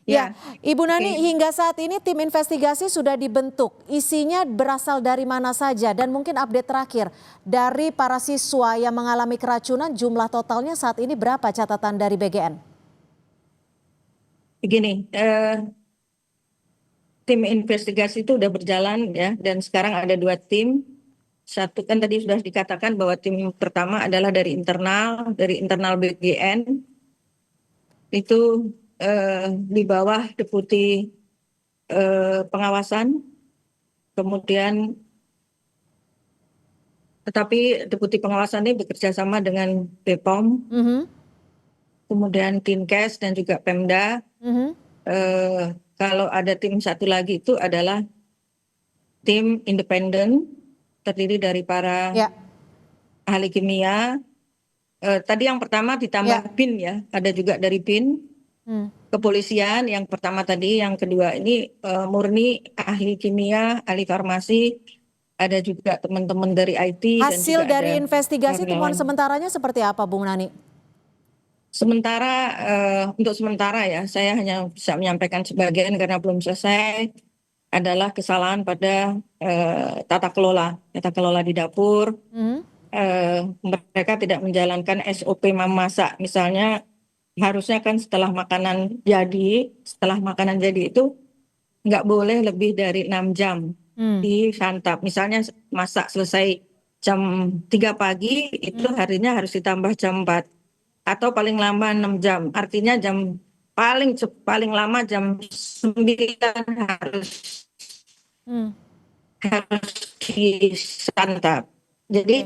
Ya, Ya, Ibu Nani, oke. hingga saat ini tim investigasi sudah dibentuk. Isinya berasal dari mana saja dan mungkin update terakhir dari para siswa yang mengalami keracunan, jumlah totalnya saat ini berapa catatan dari BGN? Begini, tim investigasi itu udah berjalan ya, dan sekarang ada dua tim. Satu kan tadi sudah dikatakan bahwa tim pertama adalah dari internal BGN, itu di bawah Deputi Pengawasan, kemudian tetapi Deputi Pengawasan ini bekerja sama dengan BPOM, Mhm, kemudian Dinkes dan juga Pemda. mhm. Kalau ada tim satu lagi itu adalah tim independen terdiri dari para Ya, ahli kimia. Tadi yang pertama ya. ditambah BIN ya, ada juga dari BIN, Hmm. kepolisian yang pertama tadi, yang kedua ini murni ahli kimia, ahli farmasi, ada juga teman-teman dari IT dan Hasil juga dari ada investigasi temuan relawan. sementaranya seperti apa, Bung Nani? Sementara untuk sementara ya, saya hanya bisa menyampaikan sebagian karena belum selesai, adalah kesalahan pada tata kelola di dapur. Mhm. Mereka tidak menjalankan SOP memasak. Misalnya harusnya kan setelah makanan jadi itu nggak boleh lebih dari 6 jam Hmm. disantap. Misalnya masak selesai jam 3 pagi, itu harinya harus ditambah jam 4 atau paling lama 6 jam. Artinya paling lama jam 9 harus Hmm. harus disantap. Oke. Jadi,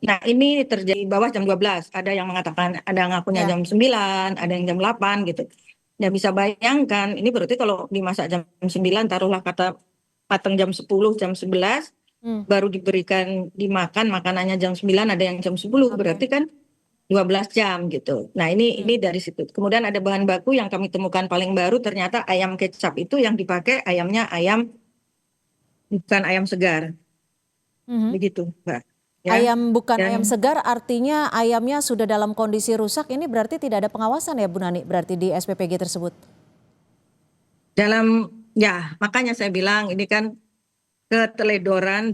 nah ini terjadi bawah jam 12. Ada yang mengatakan, ada yang ngakunya Ya. jam 9, ada yang jam 8 gitu. Ya bisa bayangkan, ini berarti kalau dimasak jam 9, taruhlah kata matang jam 10, jam 11, Hmm. baru dimakan makanannya jam 9, ada yang jam 10, Oke. berarti kan 12 jam gitu. Nah ini dari situ. Kemudian ada bahan baku yang kami temukan paling baru, ternyata ayam kecap itu yang dipakai ayamnya bukan ayam segar. Mhm. Begitu, Mbak. Ya. Ayam bukan ayam Dan segar, artinya ayamnya sudah dalam kondisi rusak. Ini berarti tidak ada pengawasan ya, Bu Nani? Berarti di SPPG tersebut. ya makanya saya bilang ini kan keteledoran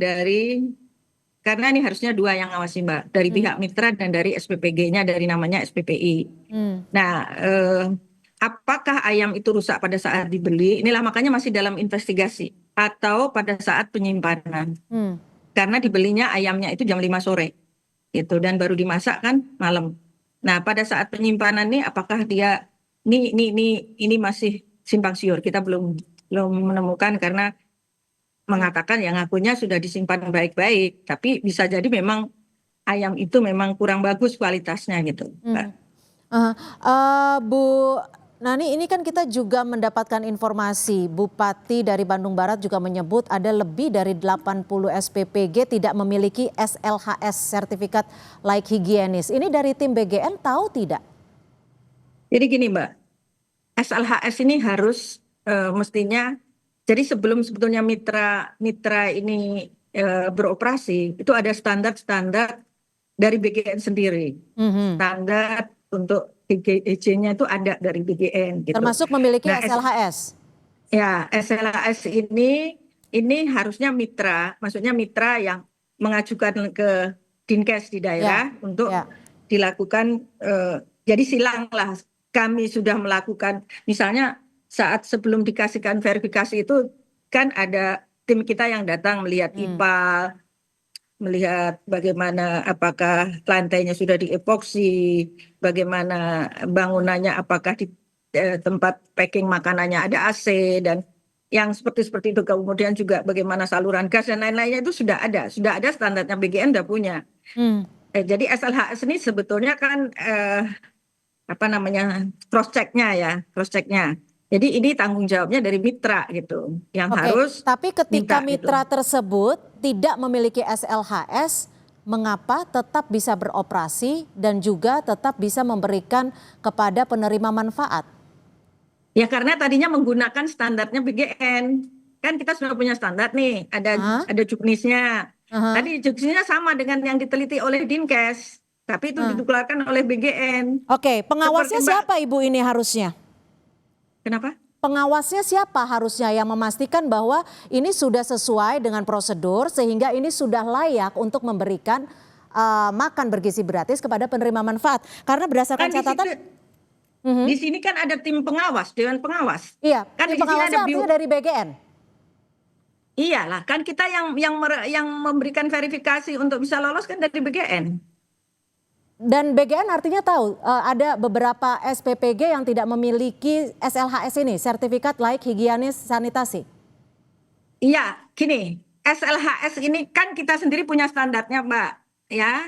karena ini harusnya dua yang ngawasi, Mbak, dari Hmm. pihak mitra dan dari SPPG-nya, dari namanya SPPI. Hmm. Nah, apakah ayam itu rusak pada saat dibeli? Inilah makanya masih dalam investigasi atau pada saat penyimpanan. Hmm. Karena dibelinya ayamnya itu jam 5 sore gitu, dan baru dimasak kan malam. Nah, pada saat penyimpanan nih, apakah dia ini masih simpang siur, kita belum belum menemukan, karena Hmm. mengatakan yang ngakunya sudah disimpan baik-baik, tapi bisa jadi memang ayam itu memang kurang bagus kualitasnya gitu, Mbak. Hmm. Bu Nani, ini kan kita juga mendapatkan informasi Bupati dari Bandung Barat juga menyebut ada lebih dari 80 SPPG tidak memiliki SLHS, sertifikat layak higienis. Ini dari tim BGN tahu tidak? Jadi gini, Mbak, SLHS ini harus mestinya, jadi sebelum sebetulnya mitra mitra ini beroperasi, itu ada standar-standar dari BGN sendiri. Mhm. Standar untuk IJ-nya itu ada dari BGN gitu. Termasuk memiliki Nah, SLHS. ya SLHS ini harusnya mitra, maksudnya mitra yang mengajukan ke Dinkes di Ya, daerah untuk ya. dilakukan, jadi silanglah kami sudah melakukan, misalnya saat sebelum dikasihkan verifikasi itu kan ada tim kita yang datang melihat Hmm. IPA, melihat bagaimana apakah lantainya sudah diepoksi, bagaimana bangunannya, apakah di tempat packing makanannya ada AC dan yang seperti itu. Kemudian juga bagaimana saluran gas dan lain-lainnya itu sudah ada standarnya, BGN udah punya. Hmm. Jadi SLHS ini sebetulnya kan apa namanya, cross checknya. Jadi ini tanggung jawabnya dari mitra gitu, yang Oke, harus tapi ketika minta gitu. mitra tersebut tidak memiliki SLHS, mengapa tetap bisa beroperasi dan juga tetap bisa memberikan kepada penerima manfaat? Ya karena tadinya menggunakan standarnya BGN. Kan kita sudah punya standar nih, Hah? ada juknisnya. Aha. Tadi juknisnya sama dengan yang diteliti oleh Dinkes, tapi itu Nah. dikeluarkan oleh BGN. Oke, Seperti pengawasnya Mbak, siapa Ibu ini harusnya? kenapa? Pengawasnya siapa harusnya yang memastikan bahwa ini sudah sesuai dengan prosedur sehingga ini sudah layak untuk memberikan makan bergizi gratis kepada penerima manfaat. Karena berdasarkan Kan di catatan, situ, di sini kan ada tim pengawas, dewan pengawas. iya, Kan tim di sini pengawasnya ada artinya dari BGN. iyalah, kan kita yang memberikan verifikasi untuk bisa lolos kan dari BGN. Dan BGN artinya tahu ada beberapa SPPG yang tidak memiliki SLHS ini, sertifikat layak higienis sanitasi. Iya, gini, SLHS ini kan kita sendiri punya standarnya, Mbak. Ya,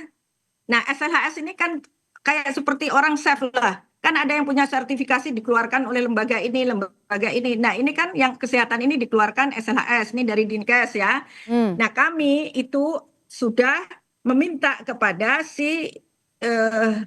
nah SLHS ini kan kayak seperti orang chef lah. Kan ada yang punya sertifikasi dikeluarkan oleh lembaga ini, lembaga ini. Nah, ini kan yang kesehatan ini dikeluarkan SLHS, ini dari Dinkes ya. Nah, kami itu sudah meminta kepada si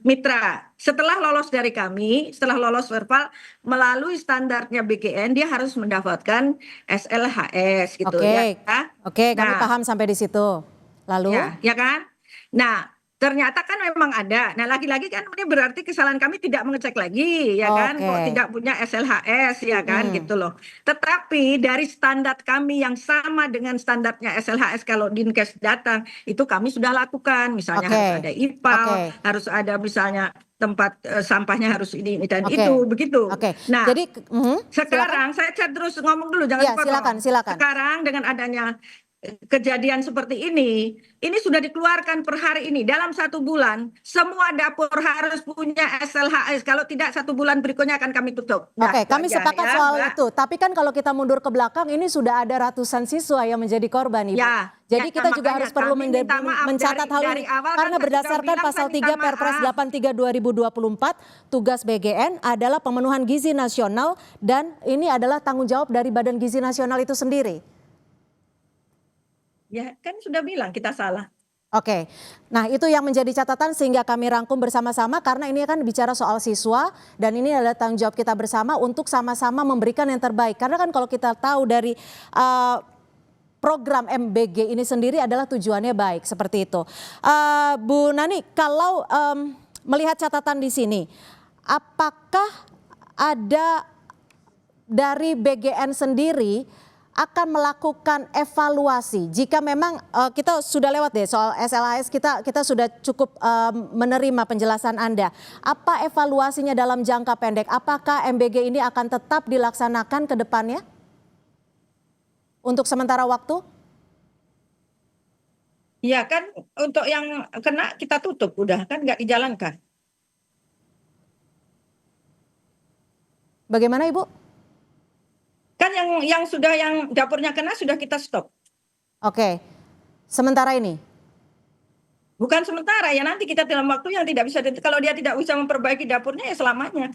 mitra. Setelah lolos dari kami, setelah lolos verbal, melalui standarnya BGN, dia harus mendapatkan SLHS gitu ya. Oke, kami Nah, paham sampai di situ. Lalu? ya kan? Nah, ternyata kan memang ada. Nah, lagi-lagi kan ini berarti kesalahan kami tidak mengecek lagi, ya kan? Kok Oke. tidak punya SLHS, ya kan? Gitu loh. Tetapi dari standar kami yang sama dengan standarnya SLHS kalau Dinkes datang, itu kami sudah lakukan. Misalnya harus Oke. ada IPAL, Oke. harus ada misalnya tempat sampahnya harus ini dan Oke. itu, begitu. Oke. Nah, Jadi, silakan. sekarang saya terus ngomong dulu, jangan Ya, silakan, dipotong. silakan. Sekarang dengan adanya kejadian seperti ini sudah dikeluarkan per hari ini. Dalam 1 bulan, semua dapur harus punya SLHS. Kalau tidak, 1 bulan berikutnya akan kami tutup. Nah, Oke, itu kami aja sepakat ya, soal Mbak. itu. Tapi kan kalau kita mundur ke belakang, ini sudah ada ratusan siswa yang menjadi korban, Ibu. Ya, Jadi ya, kita juga makanya harus perlu kami minta maaf mencatat hal dari ini. awal kan Karena saya sudah berdasarkan bilang, pasal saya minta 3 Perpres maaf. 83 2024, tugas BGN adalah pemenuhan gizi nasional dan ini adalah tanggung jawab dari Badan Gizi Nasional itu sendiri. Ya, kan sudah bilang kita salah. Oke, nah itu yang menjadi catatan sehingga kami rangkum bersama-sama karena ini kan bicara soal siswa dan ini adalah tanggung jawab kita bersama untuk sama-sama memberikan yang terbaik. Karena kan kalau kita tahu dari program MBG ini sendiri adalah tujuannya baik seperti itu. Bu Nani, kalau melihat catatan di sini, apakah ada dari BGN sendiri akan melakukan evaluasi jika memang kita sudah lewat deh soal SLHS, kita sudah cukup menerima penjelasan Anda. Apa evaluasinya dalam jangka pendek? Apakah MBG ini akan tetap dilaksanakan ke depannya untuk sementara waktu? Ya kan untuk yang kena kita tutup, udah kan nggak dijalankan. Bagaimana Ibu? Kan yang sudah yang dapurnya kena sudah kita stop. Oke, sementara ini? Bukan sementara ya, nanti kita dalam waktu yang tidak bisa, kalau dia tidak bisa memperbaiki dapurnya ya selamanya.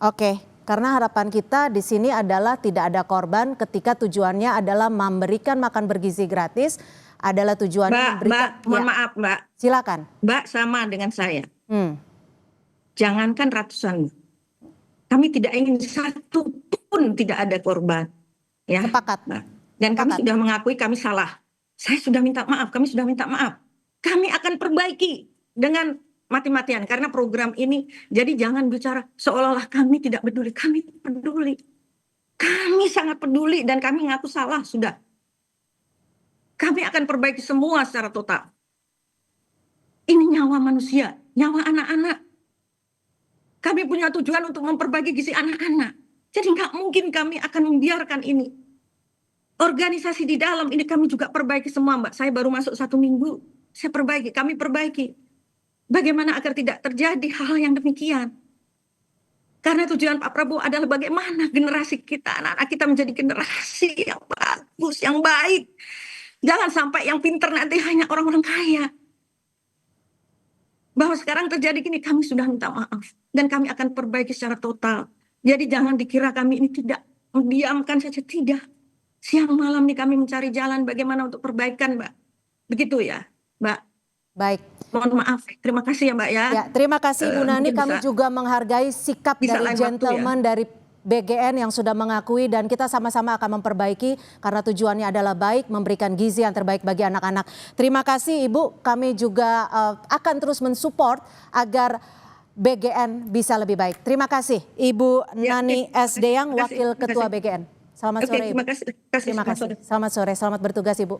Oke, karena harapan kita di sini adalah tidak ada korban ketika tujuannya adalah memberikan makan bergizi gratis, adalah tujuannya memberikan. Mohon maaf Mbak. Silakan. Mbak sama dengan saya. Jangankan ratusan, kami tidak ingin satu pun tidak ada korban. Ya. Sepakat. Dan kami sudah mengakui kami salah. Saya sudah minta maaf, kami sudah minta maaf. Kami akan perbaiki dengan mati-matian karena program ini. Jadi jangan bicara seolah-olah kami tidak peduli. Kami peduli. Kami sangat peduli dan kami ngaku salah sudah. Kami akan perbaiki semua secara total. Ini nyawa manusia, nyawa anak-anak. Kami punya tujuan untuk memperbaiki gizi anak-anak. Jadi nggak mungkin kami akan membiarkan ini. Organisasi di dalam ini kami juga perbaiki semua, Mbak. Saya baru masuk 1 minggu, saya perbaiki, kami perbaiki. Bagaimana agar tidak terjadi hal yang demikian. Karena tujuan Pak Prabowo adalah bagaimana generasi kita, anak-anak kita menjadi generasi yang bagus, yang baik. Jangan sampai yang pintar nanti hanya orang-orang kaya. Bahwa sekarang terjadi gini, kami sudah minta maaf. Dan kami akan perbaiki secara total. Jadi jangan dikira kami ini tidak mendiamkan saja, tidak. Siang malam nih kami mencari jalan bagaimana untuk perbaikan, Mbak. Begitu ya, Mbak. Baik. Mohon maaf, terima kasih ya Mbak ya. Ya, terima kasih Bu Nani, kami juga menghargai sikap dari gentleman dari BGN yang sudah mengakui dan kita sama-sama akan memperbaiki karena tujuannya adalah baik, memberikan gizi yang terbaik bagi anak-anak. Terima kasih Ibu, kami juga akan terus mensupport agar BGN bisa lebih baik. Terima kasih Ibu Ya, Nani oke. S. Deyang, Terima kasih. Wakil Terima Ketua kasih. BGN. Selamat Oke, sore Ibu. terima kasih. Terima Selamat kasih. sore. Selamat sore, selamat bertugas Ibu.